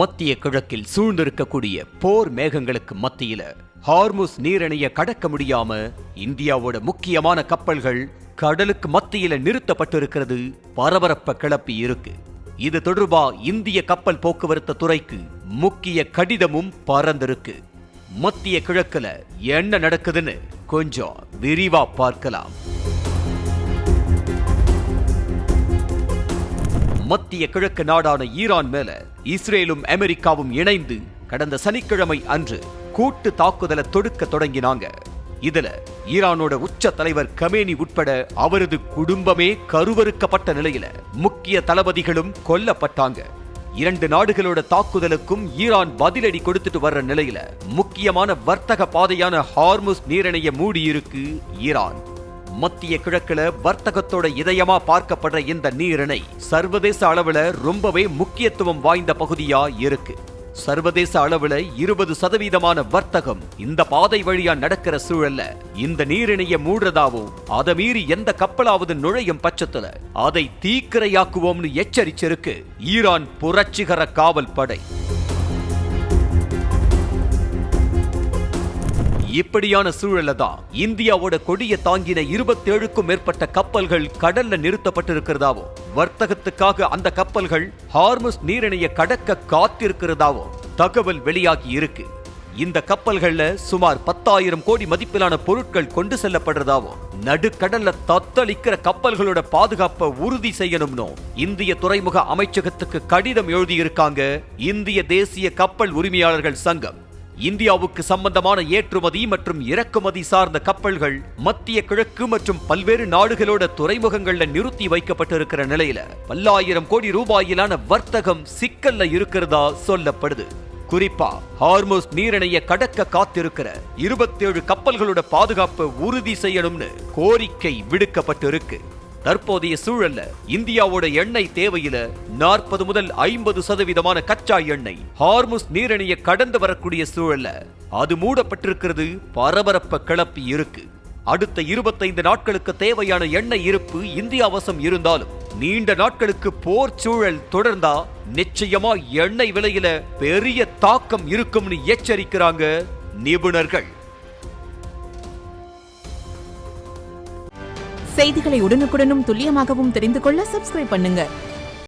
மத்திய கிழக்கில் சூழ்ந்திருக்கக்கூடிய போர் மேகங்களுக்கு மத்தியில ஹார்முஸ் நீரிணைய கடக்க முடியாம இந்தியாவோட முக்கியமான கப்பல்கள் கடலுக்கு மத்தியில நிறுத்தப்பட்டிருக்கிறது பரபரப்ப கிளப்பி இருக்கு. இது தொடர்பா இந்திய கப்பல் போக்குவரத்து துறைக்கு முக்கிய கடிதமும் பறந்திருக்கு. மத்திய கிழக்குல என்ன நடக்குதுன்னு கொஞ்சம் விரிவா பார்க்கலாம். மத்திய கிழக்கு நாடான ஈரான் மேல இஸ்ரேலும் அமெரிக்காவும் இணைந்து கடந்த சனிக்கிழமை அன்று கூட்டு தாக்குதலை தொடுக்க தொடங்கினாங்க. இதுல ஈரானோட உச்ச தலைவர் கமேனி உட்பட அவரது குடும்பமே கருவறுக்கப்பட்ட நிலையில முக்கிய தளபதிகளும் கொல்லப்பட்டாங்க. இரண்டு நாடுகளோட தாக்குதலுக்கும் ஈரான் பதிலடி கொடுத்துட்டு வர்ற நிலையில முக்கியமான வர்த்தக பாதையான ஹார்முஸ் நீரிணைய மூடியிருக்கு ஈரான். மத்திய கிழக்குல வர்த்தகத்தோட இதயமா பார்க்கப்படுற இந்த நீரிணை சர்வதேச அளவுல ரொம்பவே முக்கியத்துவம் வாய்ந்த பகுதியா இருக்கு. சர்வதேச அளவுல 20% வர்த்தகம் இந்த பாதை வழியா நடக்கிற சூழல்ல இந்த நீரிணைய மூடுறதாவோ அதை மீறி எந்த கப்பலாவது நுழையும் பட்சத்துல அதை தீக்கிரையாக்குவோம்னு எச்சரிச்சிருக்கு ஈரான் புரட்சிகர காவல் படை. இப்படியான சூழல்ல தான் இந்தியாவோட கொடிய தாங்கின 27க்கும் மேற்பட்ட கப்பல்கள் கடல்ல நிறுத்தப்பட்டிருக்கிறதாவும் வர்த்தகத்துக்காக அந்த கப்பல்கள் ஹார்முஸ் நீரிணைய கடக்க காத்திருக்கிறதாவும் தகவல் வெளியாகி இருக்கு. இந்த கப்பல்கள்ல சுமார் 10,000 கோடி மதிப்பிலான பொருட்கள் கொண்டு செல்லப்படுறதாவும் நடுக்கடல்ல தத்தளிக்கிற கப்பல்களோட பாதுகாப்பை உறுதி செய்யணும்னு இந்திய துறைமுக அமைச்சகத்துக்கு கடிதம் எழுதியிருக்காங்க இந்திய தேசிய கப்பல் உரிமையாளர்கள் சங்கம். இந்தியாவுக்கு சம்பந்தமான ஏற்றுமதி மற்றும் இறக்குமதி சார்ந்த கப்பல்கள் மத்திய கிழக்கு மற்றும் பல்வேறு நாடுகளோட துறைமுகங்கள்ல நிறுத்தி வைக்கப்பட்டிருக்கிற நிலையில பல்லாயிரம் கோடி ரூபாயிலான வர்த்தகம் சிக்கல்ல இருக்கிறதா சொல்லப்படுது. குறிப்பா ஹார்முஸ் நீரிணைய கடக்க காத்திருக்கிற 27 கப்பல்களோட பாதுகாப்பை உறுதி செய்யணும்னு கோரிக்கை விடுக்கப்பட்டிருக்கு. தற்போதைய சூழல்ல இந்தியாவோட எண்ணெய் தேவையில 40 முதல் 50% கச்சா எண்ணெய் ஹார்முஸ் நீரிணைய கடந்து வரக்கூடிய சூழல்ல அது மூடப்பட்டிருக்கிறது பரபரப்ப கிளப்பி இருக்கு. அடுத்த 25 நாட்களுக்கு தேவையான எண்ணெய் இருப்பு இந்தியா வசம் இருந்தாலும் நீண்ட நாட்களுக்கு போர் சூழல் தொடர்ந்தா நிச்சயமா எண்ணெய் விலையில பெரிய தாக்கம் இருக்கும்னு எச்சரிக்கிறாங்க நிபுணர்கள். செய்திகளை உடனுக்குடனும் துல்லியமாகவும் தெரிந்து கொள்ள சப்ஸ்கிரைப் பண்ணுங்க.